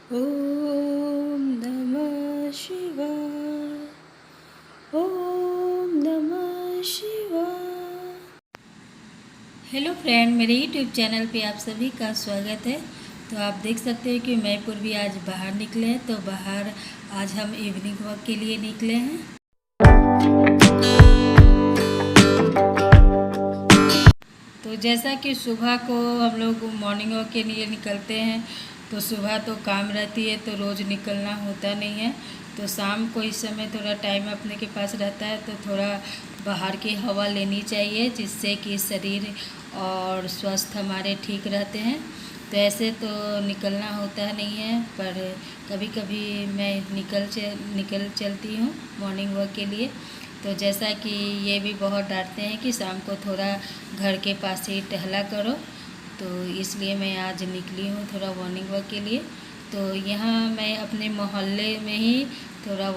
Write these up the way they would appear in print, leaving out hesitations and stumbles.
ओम नमः शिवाय। ओम नमः शिवाय। हेलो फ्रेंड, मेरे यूट्यूब चैनल पे आप सभी का स्वागत है। तो आप देख सकते हैं कि मैं पूर्वी आज बाहर निकले हैं। तो बाहर आज हम इवनिंग वॉक के लिए निकले हैं। तो जैसा कि सुबह को हम लोग मॉर्निंग वॉक के लिए निकलते हैं, तो सुबह तो काम रहती है तो रोज़ निकलना होता नहीं है। तो शाम को इस समय थोड़ा टाइम अपने के पास रहता है तो थोड़ा बाहर की हवा लेनी चाहिए, जिससे कि शरीर और स्वस्थ हमारे ठीक रहते हैं। तो ऐसे तो निकलना होता नहीं है, पर कभी कभी मैं निकल चलती हूँ मॉर्निंग वॉक के लिए। तो जैसा कि ये भी बहुत डांटते हैं कि शाम को थोड़ा घर के पास ही टहला करो, तो इसलिए मैं आज निकली हूँ थोड़ा मॉर्निंग वॉक के लिए। तो यहाँ मैं अपने मोहल्ले में ही थोड़ा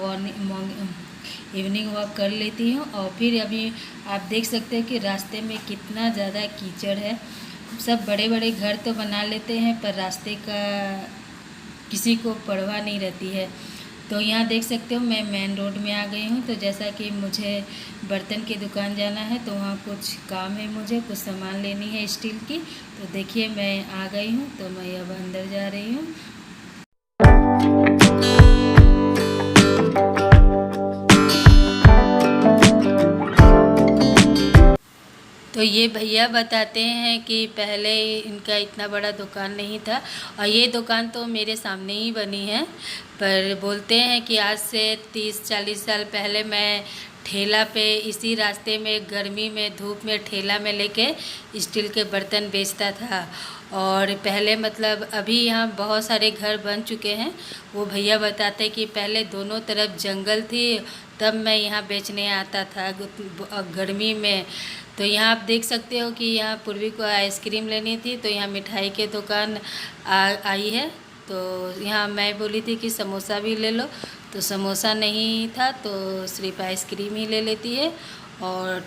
इवनिंग वॉक कर लेती हूँ। और फिर अभी आप देख सकते हैं कि रास्ते में कितना ज़्यादा कीचड़ है। सब बड़े बड़े घर तो बना लेते हैं, पर रास्ते का किसी को परवाह नहीं रहती है। तो यहाँ देख सकते हो मैं मेन रोड में आ गई हूँ। तो जैसा कि मुझे बर्तन की दुकान जाना है, तो वहाँ कुछ काम है, मुझे कुछ सामान लेनी है स्टील की। तो देखिए मैं आ गई हूँ, तो मैं अब अंदर जा रही हूँ। तो ये भैया बताते हैं कि पहले इनका इतना बड़ा दुकान नहीं था, और ये दुकान तो मेरे सामने ही बनी है। पर बोलते हैं कि आज से 30-40 साल पहले मैं ठेला पे इसी रास्ते में गर्मी में धूप में ठेला में लेके स्टील के बर्तन बेचता था। और पहले मतलब अभी यहाँ बहुत सारे घर बन चुके हैं। वो भैया बताते कि पहले दोनों तरफ जंगल थी, तब मैं यहाँ बेचने आता था गर्मी में। तो यहाँ आप देख सकते हो कि यहाँ पूर्वी को आइसक्रीम लेनी थी, तो यहाँ मिठाई के दुकान आई है। तो यहाँ मैं बोली थी कि समोसा भी ले लो, तो समोसा नहीं था तो सिर्फ आइसक्रीम ही ले लेती है। और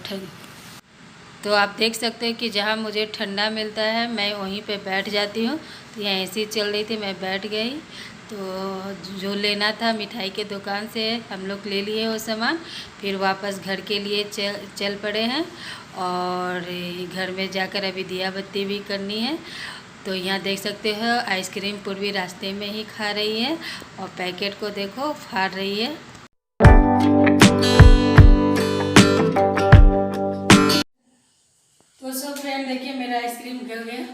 तो आप देख सकते हैं कि जहाँ मुझे ठंडा मिलता है मैं वहीं पे बैठ जाती हूँ। तो यहाँ ऐसी चल रही थी, मैं बैठ गई। तो जो लेना था मिठाई के दुकान से हम लोग ले लिए वो सामान, फिर वापस घर के लिए चल पड़े हैं। और घर में जाकर अभी दिया बत्ती भी करनी है। तो यहाँ देख सकते हो आइसक्रीम पूर्वी रास्ते में ही खा रही है, और पैकेट को देखो फाड़ रही है। तो सब फ्रेंड देखिए मेरा आइसक्रीम गल गया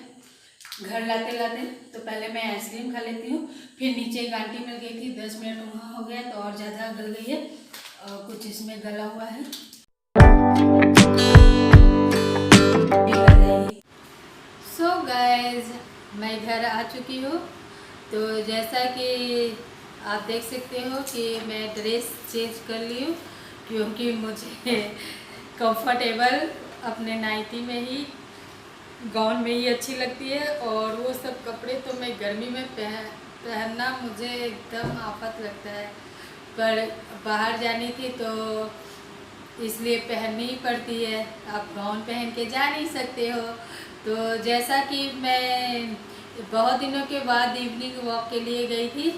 घर लाते लाते। तो पहले मैं आइसक्रीम खा लेती हूँ, फिर नीचे एक आंटी मिल गई थी, 10 मिनट वहाँ हो गया तो और ज़्यादा गल गई है, और कुछ इसमें गला हुआ है। सो गाइज मैं घर आ चुकी हूँ। तो जैसा कि आप देख सकते हो कि मैं ड्रेस चेंज कर ली हूँ, क्योंकि मुझे कंफर्टेबल अपने नाइटी में ही गाउन में ही अच्छी लगती है। और वो सब कपड़े तो मैं गर्मी में पहनना मुझे एकदम आफत लगता है, पर बाहर जानी थी तो इसलिए पहननी ही पड़ती है। आप गाउन पहन के जा नहीं सकते हो। तो जैसा कि मैं बहुत दिनों के बाद इवनिंग वॉक के लिए गई थी,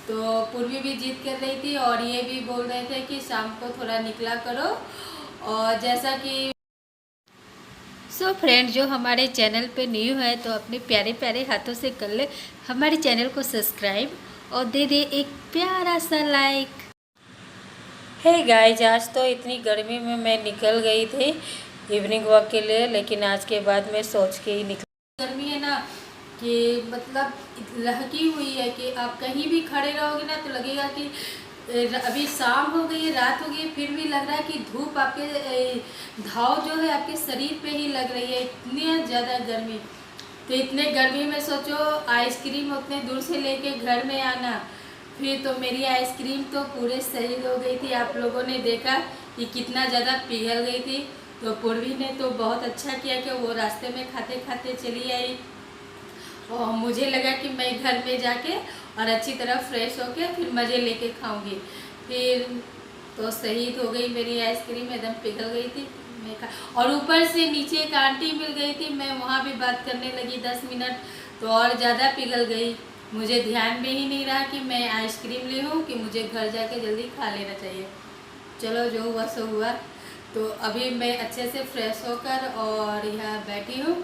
तो पूर्वी भी जिद कर रही थी और ये भी बोल रहे थे कि शाम को थोड़ा निकला करो। और जैसा कि सो फ्रेंड, जो हमारे चैनल पे न्यू है तो अपने प्यारे प्यारे हाथों से कर ले हमारे चैनल को सब्सक्राइब और दे दे एक प्यारा सा लाइक। हे गाइस, आज तो इतनी गर्मी में मैं निकल गई थी इवनिंग वॉक के लिए, लेकिन आज के बाद मैं सोच के ही निकल। गर्मी है ना कि मतलब लहकी हुई है कि आप कहीं भी खड़े रहोगे ना तो लगेगा कि अभी शाम हो गई है, रात हो गई है, फिर भी लग रहा है कि धूप आपके घाव जो है आपके शरीर पे ही लग रही है, इतनी ज़्यादा गर्मी। तो इतने गर्मी में सोचो आइसक्रीम उतने दूर से लेके घर में आना, फिर तो मेरी आइसक्रीम तो पूरे शहीद हो गई थी। आप लोगों ने देखा कि कितना ज़्यादा पिघल गई थी। तो पूर्वी ने तो बहुत अच्छा किया कि वो रास्ते में खाते खाते चली आई, और मुझे लगा कि मैं घर में जाके और अच्छी तरह फ्रेश होके फिर मज़े लेके खाऊंगी। फिर तो शहीद हो गई मेरी आइसक्रीम, एकदम पिघल गई थी। और ऊपर से नीचे एक आंटी मिल गई थी, मैं वहाँ भी बात करने लगी 10 मिनट, तो और ज़्यादा पिघल गई। मुझे ध्यान में ही नहीं रहा कि मैं आइसक्रीम ली हूँ कि मुझे घर जाके जल्दी खा लेना चाहिए। चलो जो हुआ सो हुआ। तो अभी मैं अच्छे से फ्रेश होकर और यहाँ बैठी हूँ।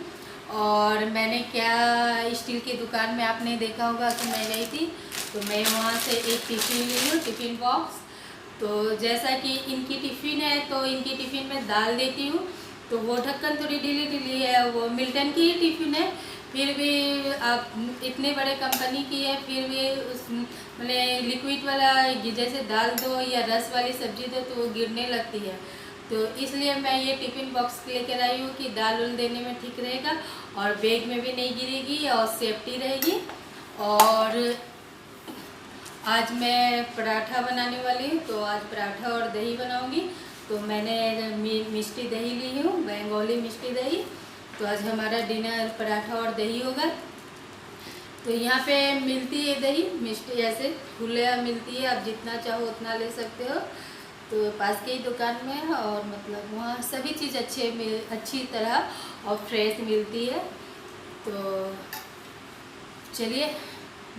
और मैंने क्या, स्टील की दुकान में आपने देखा होगा कि मैं गई थी, तो मैं वहाँ से एक टिफ़िन ली हूँ, टिफ़िन बॉक्स। तो जैसा कि इनकी टिफ़िन है तो इनकी टिफ़िन में दाल देती हूँ, तो वो ढक्कन थोड़ी ढीली ढीली है, वो मिल्टन की ही टिफ़िन है। फिर भी आप इतने बड़े कंपनी की है, फिर भी उस मतलब लिक्विड वाला जैसे दाल दो या रस वाली सब्ज़ी दो तो वो गिरने लगती है। तो इसलिए मैं ये टिफ़िन बॉक्स लेकर आई हूँ कि दाल उल देने में ठीक रहेगा और बैग में भी नहीं गिरेगी और सेफ्टी रहेगी। और आज मैं पराठा बनाने वाली हूँ, तो आज पराठा और दही बनाऊंगी। तो मैंने मिष्टी दही ली हूँ, बंगाली मिष्टी दही। तो आज हमारा डिनर पराठा और दही होगा। तो यहाँ पे मिलती है दही मिष्टी, ऐसे खुले मिलती है, आप जितना चाहो उतना ले सकते हो। तो पास के ही दुकान में है और मतलब वहाँ सभी चीज़ अच्छी तरह और फ्रेश मिलती है। तो चलिए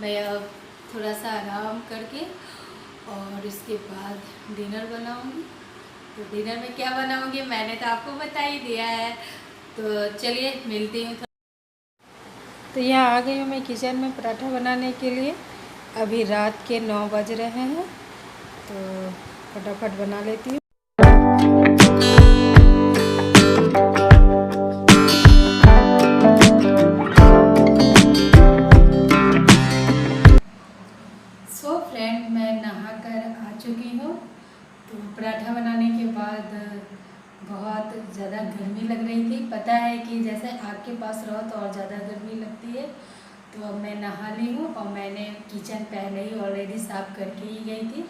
मैं अब थोड़ा सा आराम करके और इसके बाद डिनर बनाऊंगी। तो डिनर में क्या बनाऊंगी मैंने तो आपको बता ही दिया है। तो चलिए मिलती हूँ। तो यहाँ आ गई हूँ मैं किचन में पराठा बनाने के लिए। अभी रात के 9 बज रहे हैं, तो फटाफट बना लेती हूँ। सो फ्रेंड, मैं नहा कर आ चुकी हूँ। तो पराठा बनाने के बाद बहुत ज़्यादा गर्मी लग रही थी। पता है कि जैसे आग के पास रहो तो और ज़्यादा गर्मी लगती है। तो अब मैं नहा ली हूँ और मैंने किचन पहले ही ऑलरेडी साफ़ करके ही गई थी।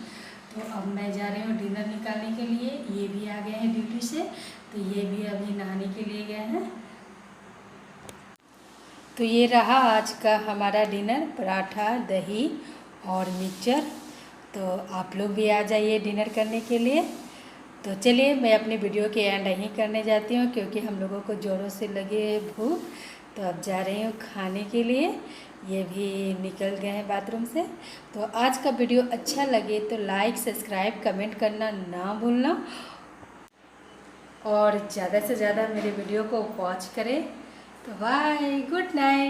तो अब मैं जा रही हूँ डिनर निकालने के लिए। ये भी आ गए हैं ड्यूटी से, तो ये भी अभी नहाने के लिए गए हैं। तो ये रहा आज का हमारा डिनर, पराठा, दही और मिक्सचर। तो आप लोग भी आ जाइए डिनर करने के लिए। तो चलिए मैं अपनी वीडियो के एंड यहीं करने जाती हूँ, क्योंकि हम लोगों को ज़ोरों से लगे है भूख। तो अब जा रही हूँ खाने के लिए। ये भी निकल गए हैं बाथरूम से। तो आज का वीडियो अच्छा लगे तो लाइक, सब्सक्राइब, कमेंट करना ना भूलना और ज़्यादा से ज़्यादा मेरे वीडियो को वॉच करें। तो बाय, गुड नाइट।